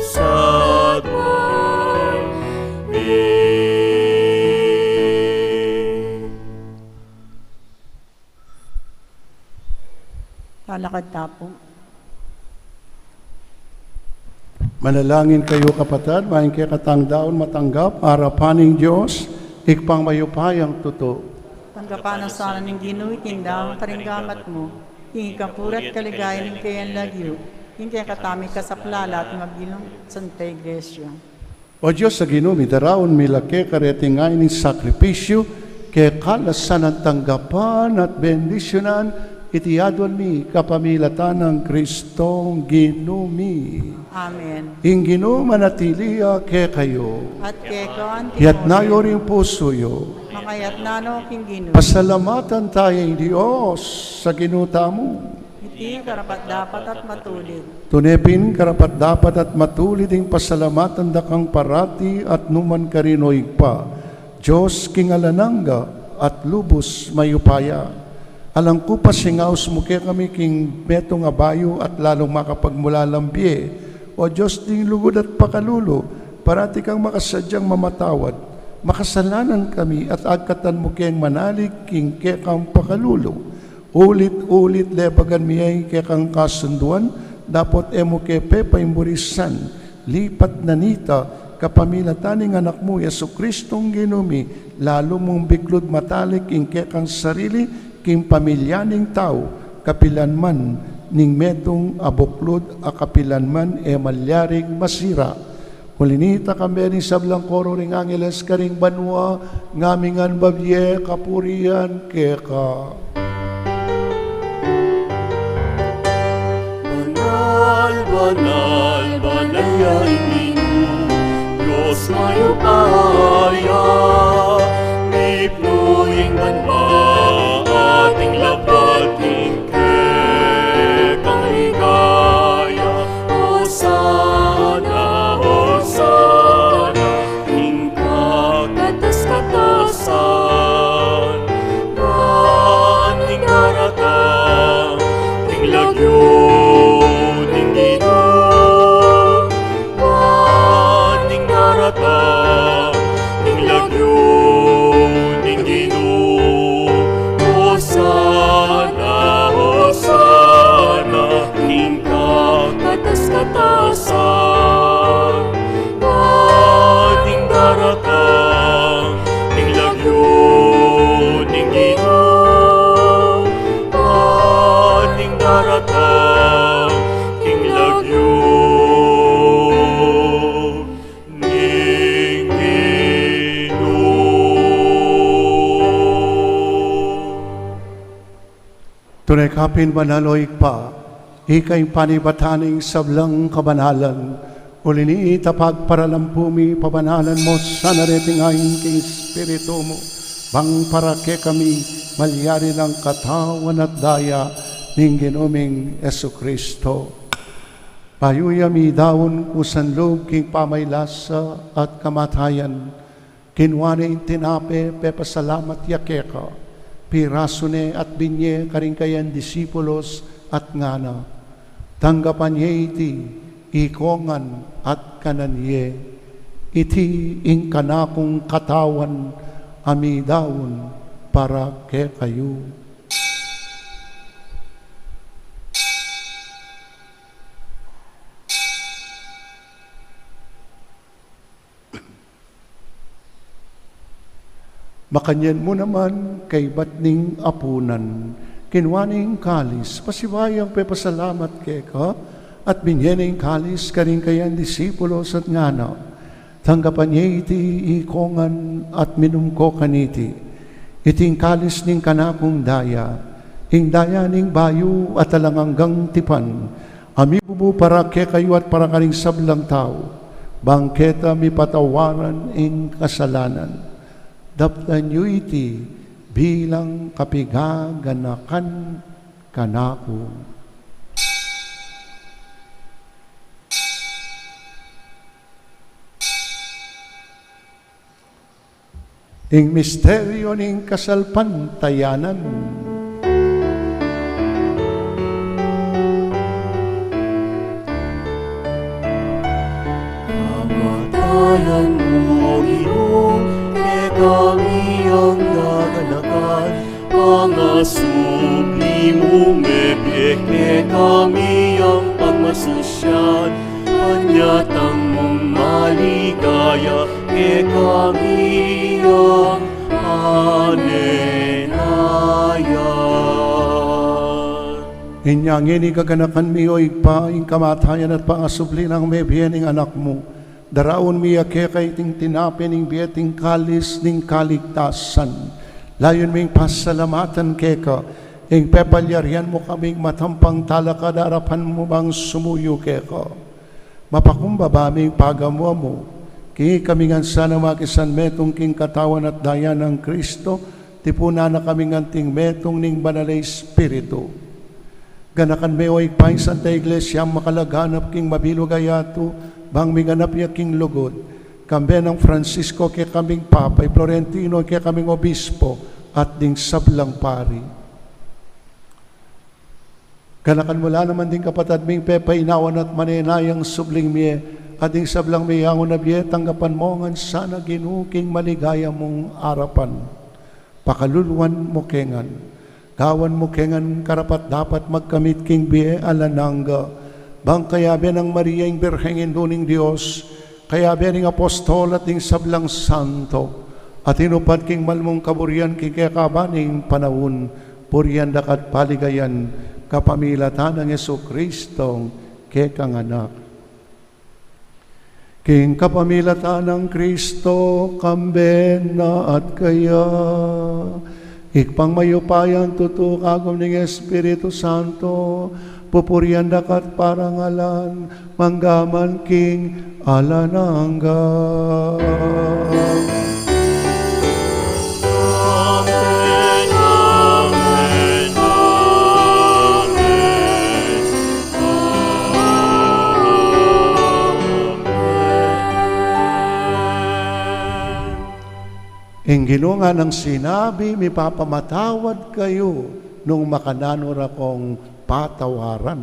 sa dwami.
Palakad tapo.
Manalangin kayo kapatid, maing kaya katangdaon matanggap, harapaning Diyos, ikpang mayupayang tuto.
Tanggapan ang sana ng Ginoo, tindaang karinggamat mo, king kapurat kaligayan ng kayan lagyo, king kaya katami ka sa plala at mabilong Santa Iglesia.
O Diyos sa Ginoo, daraon milake karetingay ng sakripisyo, kaya kalasan ang tanggapan at bendisyonan, itiyadwan mi kapamilatan ng Kristong Ginumi.
Amen.
Ing Ginoo manatiliya kaya kayo,
At kekoan
yat nayo rin puso
makayat nano king Ginoo.
pasalamatan tayo Diyos sa ginuta mo.
Iti karapat dapat at matulid.
Tunepin karapat dapat at matulid ang pasalamatan dakang parati at numan karinoy pa. Diyos kingalananga at lubos mayupaya. Alang ko pa singaos mo kaya kami king betong abayo at lalong makapagmulalambye. O Diyos ding lugod at pakalulo, parati kang makasadyang mamatawad. Makasalanan kami at agkatan mo kayang manalig king kaya kang pakalulo. Ulit-ulit lebagan miyay kaya kang kasunduan, dapat emo kaya pepaimurisan, lipat na nita, kapamilataning anak mo, Yesu Kristong Ginumi, lalo mong biglod matalik king kaya kang sarili, king pamilyaning tao, kapilanman, ning metong abuklod a kapilanman malyaring masira. Kulinita kami rin sablang koro ring angeles karing banwa, ngamingan babye kapurian keka.
Banal, banal, banal ya ininu, Diyos mayupaya, nipnuing banma, ating lapat, kang ligaya, Hosana, Hosana, tingka katas-katasan, kaning daratang, ting lagyo, ting ginoo, kaning daratang, ting lagyo, ting ginoo, Hosana, Hosana, tingka katas-katasan, kaning daratang, ting lagyo, ting ginoo, kaning daratang, ting lagyo, ning ginoo.
Tunay kapin banaloy pa, ikay panibataning sablang kabanalan, ulini itapag paralampumi pabanalan mo sa nareting aking king Espiritu mo, bang para ke kami malyari ng katawan at daya ning ginoming Esukristo. Payuyami dawon kusan loob king pamaylasa at kamatayan, kinwane tinape pepasalamat yakeka, pirasune at binye karing kayan disipulos at ngana, tanggapan niya iti, ikongan at kananye, iti ing kanakong katawan, amidawon para ke kayo. Makanyan mo naman kay batning apunan, kinwaning kalis, pasibayang pepasalamat keka, at binyening kalis karing kayan disipulos at ngana, tanggapan niya iti ikongan at minumko kaniti, iting kalis ning kanakong daya, ing daya ning bayo at alanganggang tipan, amibubu para ke kayo at para karing sablang tao, bangketa mi patawaran ing kasalanan, daptan niyo iti bilang kapigaganakan kanako. Ing misteryo ning kasalpantayanan,
Kamatayan mo, Ginoo, kami ang naganakan, pangasubli mo mebeke kami ang pagmasusyan, anyatang mong maligaya, ke kami ang anenayan.
inyang ini kaganakan mi o igpa, ing kamatayan at pangasubli ng mebiening anak mo, daraon mi ake kay ting tinapin ing bieting kalis ning kaligtasan. Layon ming pasalamatan keka, ing pepalyarian mo kaming matampang talaka darapan mo bang sumuyo keka. Mapakumbaba ming pagamuha mo, kini kami nga sana makisan metong king katawan at daya ng Kristo, tipuna na kami nganting metong ning Banal Espiritu. Ganakan me o igpay Santa Iglesia makalaganap king mabilog ayato, bang miganap ya king lugod, kambe ng Francisco kaya kaming Papa, Florentino kaya kaming Obispo, at ding sablang pari. Ganakan mula naman din kapatad ming Pepa inawan at manenayang subling miye, at ding sablang miyangon na biye, tanggapan mo ngan sana ginuking maligaya mong arapan. Pakaluluan mo kengan, gawan mo kengan karapat dapat magkamit king biye alananga, bang kayabe ng Maria ing Birhengin Duning Diyos, kayabe ng Apostol at ing sablang santo, at inupad king malmong kaburian king kakabaning Panaun, purian dakat paligayan, kapamilatan ng Jesucristong kekanganak. King kapamilatan ng Kristo, kamben na at kaya, ikpang mayupayan tutukagom ng Espiritu Santo, pupurian dakat parangalan, manggaman King alanangga.
Amen, amen, amen.
Ingilo nga ng sinabi, may papamatawad kayo nung makananor akong patawaran.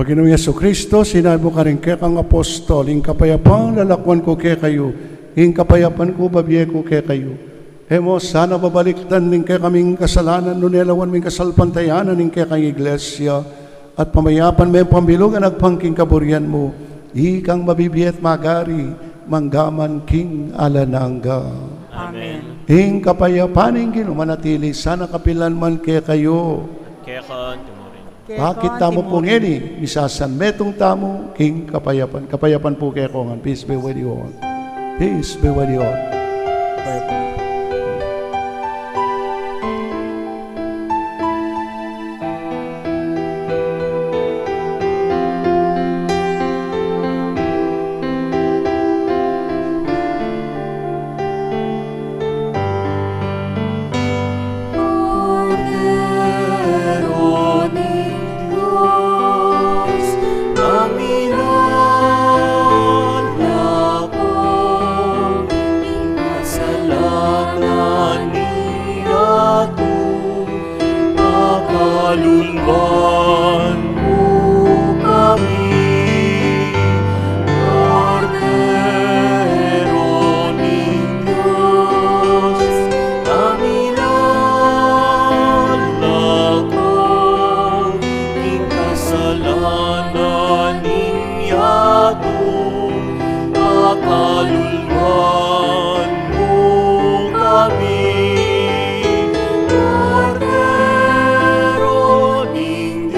Panginoong Yesukristo, sinabi mo ka rin kaya kang apostol, ing kapayapang lalakwan ko kaya kayo, ing kapayapan ko babiye ko kaya kayo. Hemo, sana babaliktan ning kaya kaming kasalanan, nunelawan ming kasalpantayanan ning kaya kang iglesia, at pamayapan may pambilugan nagpangking kaburian mo, ikang mabibiyet magari, manggaman king alanangga.
Amen.
Ing kapayapan ing ginumanatili, sana kapilan man kaya kayo.
Kaya ka,
Bakit tamo po ngeni, misasan metong tamo, king kapayapan. Kapayapan po kaya kongan. Peace be with you all. Peace be with you all. Kapayapan.
Cordero ning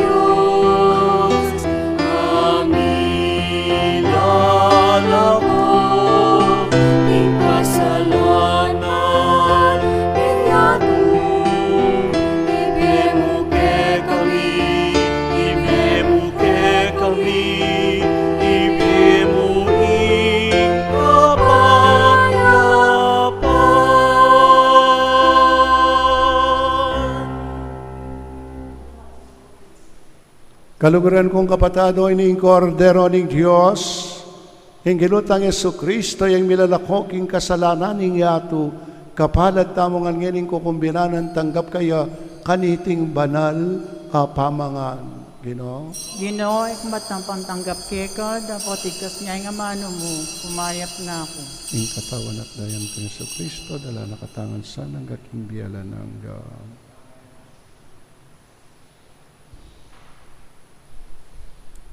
Kaluguran kong kapatado, ining kordero ning Diyos, yung ginutang Yesu Kristo, yung milalakok, yung kasalanan ning yato, kapalat tamong ang ngayon kukumbinanan, tanggap kaya kaniting banal pamangan. Ginoo?
Ginoo, ikmat ng pantanggap keka, dapat ikas niya yung amano mo, pumayap na ako.
Ing katawan at dayan ko Yesu Kristo, dala nakatangan sa nanggaking biyala ng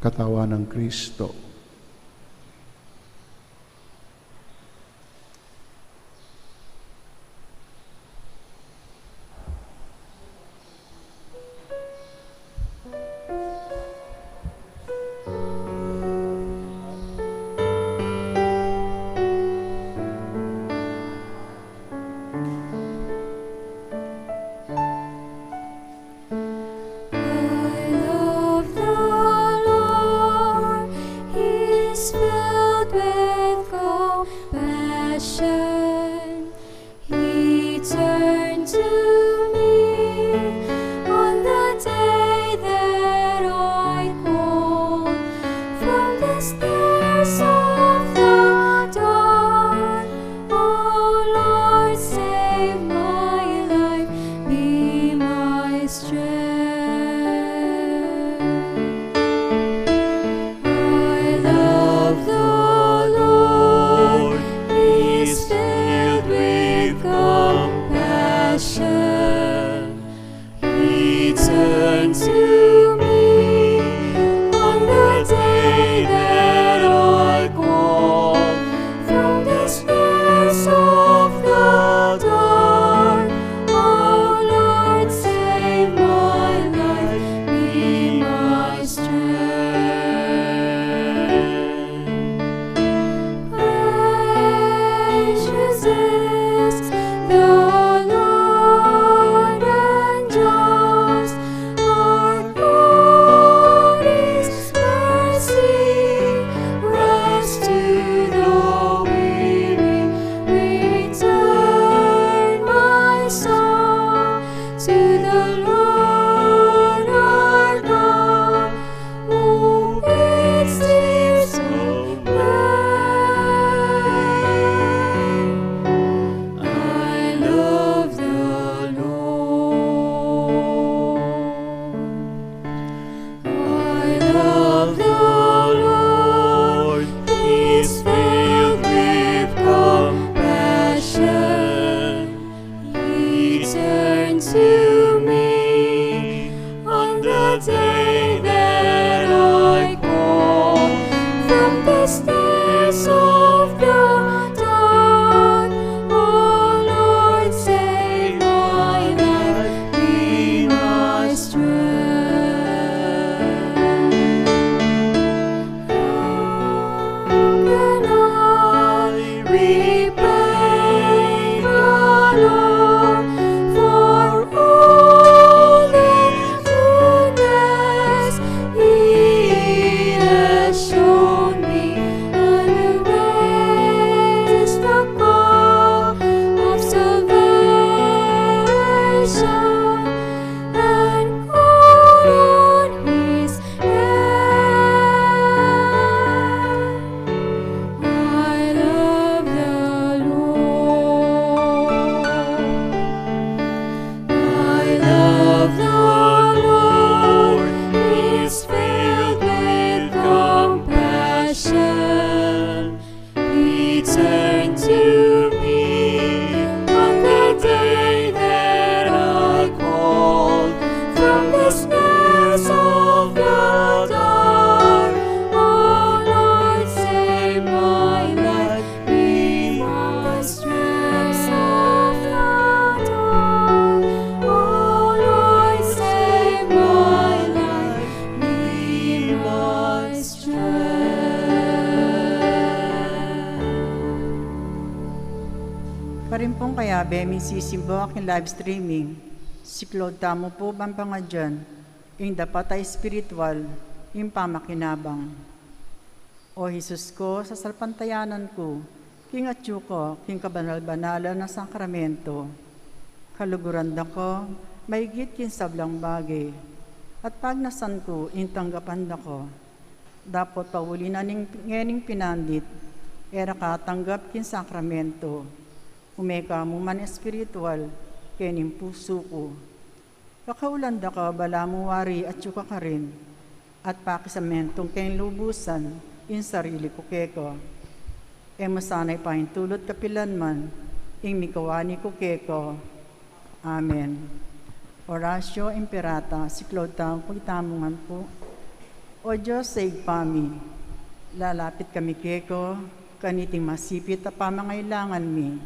katawan ng Kristo.
Parimpong kaya bemi sisimbo aking live streaming. Si Claude tamo po bang pangadyan, ing dapat ay spiritual, ing pamakinabang. O Jesus ko, sa salpantayanan ko, king atyo ko, king kabanal-banalan ng sakramento. Kaluguran ko, maigit kin sablang bagay. At pag nasan ko, intanggapan ko, dapat pauli na ngening pinandit, era katanggap kin sakramento, umeka mo man espiritual, kening puso ko. Kakaulanda ka, bala mo wari at yuka ka rin, at pakisamentong ken lubusan, in sarili ko keko. E masanay pa tulot kapilan man, ing mikawani ko keko. Amen. Oratio Imperata, si Claude Tang, pagtamungan po. O Diyos sa igpami, lalapit kami keko, kaniting masipit at pamangailangan mi.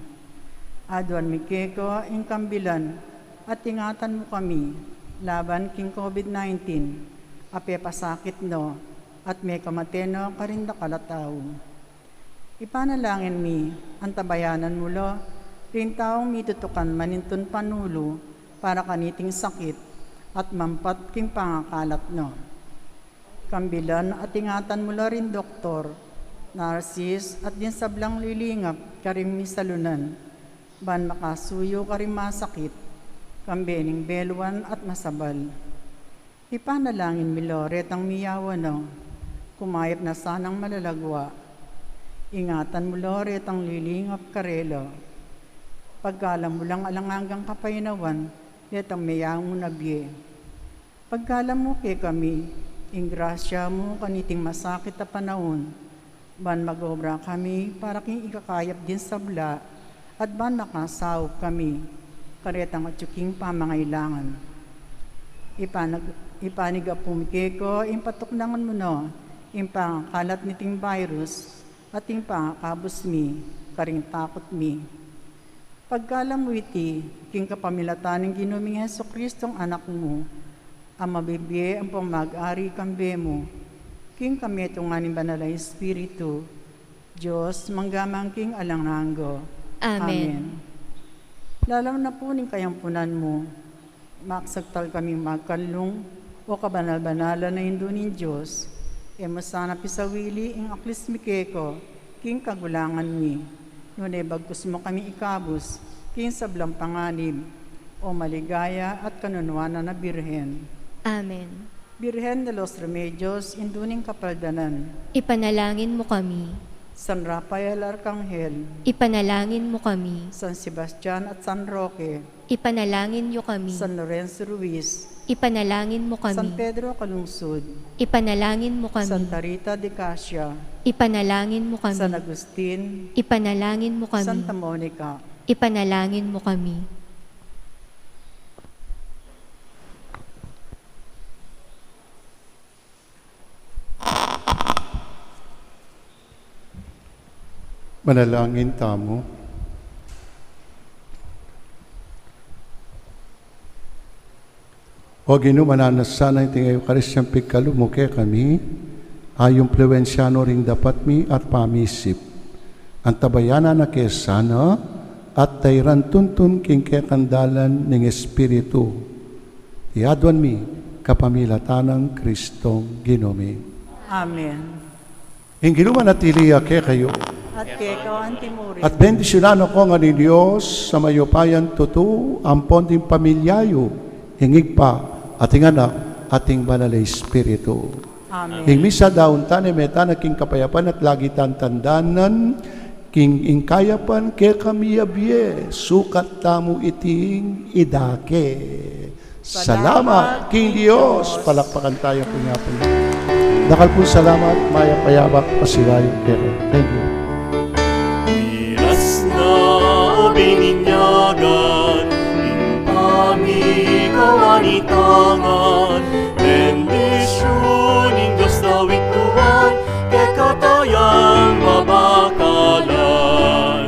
Aduan mi keko, ing kambilan, at ingatan mo kami, laban king COVID-19, ape pasakit no, at may kamateno karinda kalataw. Ipanalangin mi, ang tabayanan mo lo, rin taong mitutukan manintun panulo, para kaniting sakit, at mampat king pangakalat no. Kambilan at ingatan mo rin doktor, narsis at din sablang lilingap karim misalunan, ban makasuyo karim masakit, kambening beluan at masabal. Ipanalangin mi Loret ang miyawan no, kumayap na sanang malalagwa. Ingatan mo Loret ang lilingap karelo, pagkalam mo lang alangangang kapaynawan, yatang mayang nabye. Pagkalam mo kay kami, ingrasya mo kaniting masakit na Panaun, ban magobra kami para king ikakayap din sabla, at ban nakasawag kami, karetang at yuking pamangailangan. Ipaniga pumike ko, impatuknangan mo no, impangkalat niting virus, at impangakabos mi, karing takot mi. Pagkalam mo iti, king kapamilataning ginuming Heso Kristong anak mo, ang mabibye ang pamag-ari kambe mo, king kami itong aning Banal na Espiritu, Diyos, manggamang king alangango.
Amen.
Lalaw na po ning kayampunan mo, maksagtal kaming magkalung, o kabanal-banala na indunin Diyos, e masana pisawili ing aklis mikeko, king kagulangan mi. Ngunit bagkus mo kami ikabos, king sablang panganib, o maligaya at kanunuanan na Birhen.
Amen.
Birhen de los Remedios, induning kapaldanan.
Ipanalangin mo kami.
San Rafael Arcangel,
Ipanalangin mo kami.
San Sebastian at San Roque,
Ipanalangin niyo kami.
San Lorenzo Ruiz,
Ipanalangin mo
San
kami.
Pedro Calungsod,
Ipanalangin mo
San
kami.
Rita de Casia,
Ipanalangin mo
San
kami.
Agustin,
Ipanalangin mo kami.
Santa Monica.
Ipanalangin mo kami.
Manalangin tamo. O Ginoo, mananasana iti Eucharistia pikalo mo kay kami, ayong plewensyano ring dapat mi at pamisip. Ang tabayanan na kesana at tayran tuntun king kekandalan ng Espiritu. Iadwan mi kapamilatanang Kristong Ginoo.
Amen.
Ing Ginoo manatili kay kayo.
At keko antimuri.
At bendisyonan ako nga ni Diyos sa mayopayan tutu, ampon din pamilyayo, hingig pa, ating anak, ating banal na Espiritu.
Amen.
Ing misa daun tane meta na king kapayapan at lagi tandanan, king ingkayapan ke kami abye, sukat tamo iting idake. Salamat, King Diyos. Palakpakan tayo po nga po. Dakal po salamat, maya payabak, pasiwayo kere. Thank you.
Miras na bininyagan, impami kawanitangan, bendisyoning Diyos dawit tuwan, kekatayang mabakalan.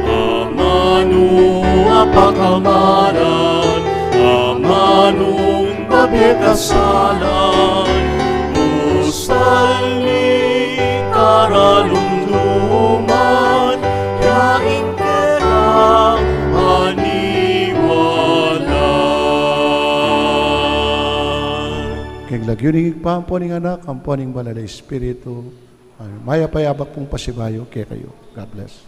Amanu apakamaran, amanung babekasalan, usali karalumduman, yaing kera maniwalan.
Keng lagyuning igpamponing anak, amponing banal na Espiritu. Maya payabak pong pasibayo kay kayo. God bless.